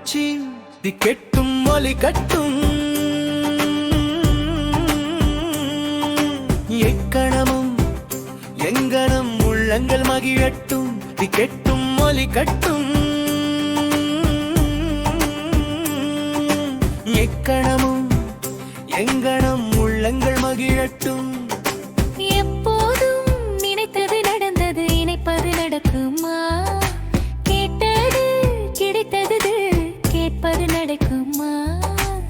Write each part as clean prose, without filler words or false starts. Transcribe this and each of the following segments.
காட்சி கெட்டும் ஒலி கட்டும் எக்கணமும் எங்கனம் உள்ளங்கள் மகிழட்டும் கெட்டும் ஒலி கட்டும் எக்கணமும் எங்கனம் உள்ளங்கள் மகிழட்டும். எப்போதும் நினைத்தது நடந்தது, இணைப்பது நடக்குமா? கேட்டது கிடைத்தது, கேட்பது நடக்குமா?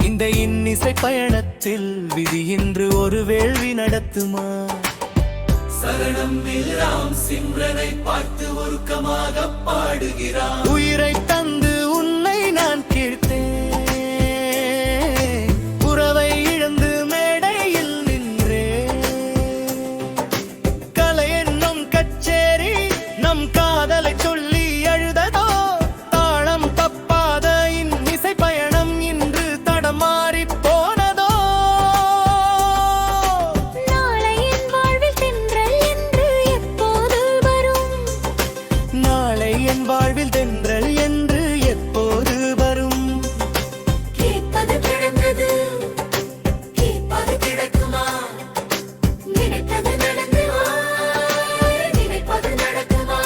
இந்த இன்னிசை பயணத்தில் விதி இன்று ஒரு வேள்வி நடத்துமா? சரணம் ராம் சிம்ரனை பார்த்து உருக்கமாக பாடுகிறான். உயிரை தந்து உன்னை நான் கேட்டேன், உறவை இழந்து மேடையில் நின்றே. கலை என்னும் கச்சேரி நம் காதலை சொல்லி அழுததோ, தாளம் தப்பாத இன்னிசை பயணம் இன்று தடமாறி போனதோ. நாளை என் வாழ்வில் தென்றல் என்று எப்போது வரும்? நாளை என் வாழ்வில் தென்றல் என்று எப்போது வரும்? கேட்பது கிடந்தது, கேட்பது கிடைக்குமா? நினைப்பது நடக்குமா? நினைப்பது நடக்குமா?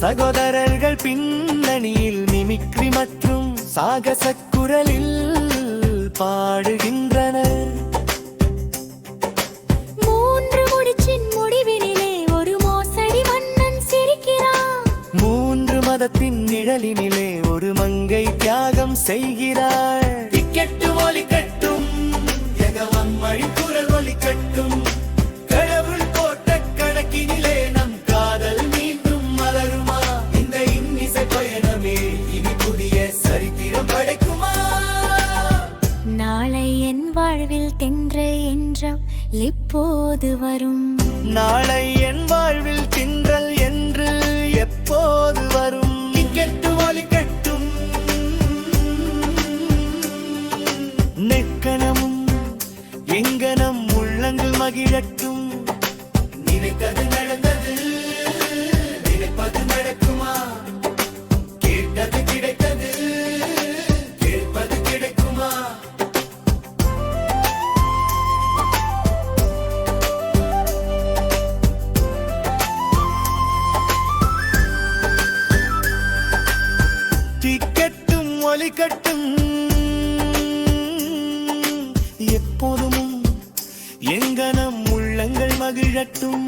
சகோதரர்கள் பின்னணியில் மிமிக்ரி மற்றும் சாகச குரலில் பாடுகின்றனர். மூன்று முடிச்சின் முடிவினிலே ஒரு மோசடி மன்னன் சிரிக்கிறான். மூன்று மதத்தின் நிழலினிலே ஒரு மங்கை தியாகம் செய்கிறாள். டிக்கெட்டு ஒலி கட்டும், எகவம் மழிக்குரல் ஒலி கட்டும். கடவுள் போட்ட கணக்கினிலே நம் காதல் மீண்டும் மலருமா? இந்த இன்னிசை பயணமே இனி புதிய சரித்திரம் படைக்குமா? நாளை என் வாழ்வில் தென்றல் என்றால் எப்போது வரும்? நாளை என் வாழ்வில் தின்றல் என்று எப்போது வரும்? டிக்கெட்டு ஒலி கட்டும், நெக்கணமும் எங்கனம் உள்ளங்கள் மகிழட்டும். நினைத்தது நடந்தது, நினைப்பது நடக்குமா? கேட்டது கிடைத்தது, கேட்பது கிடைக்குமா? டிக்கெட்டும் ஒலி கட்டும், எப்போதும் எங்கனம் உள்ளங்கள் மகிழட்டும்.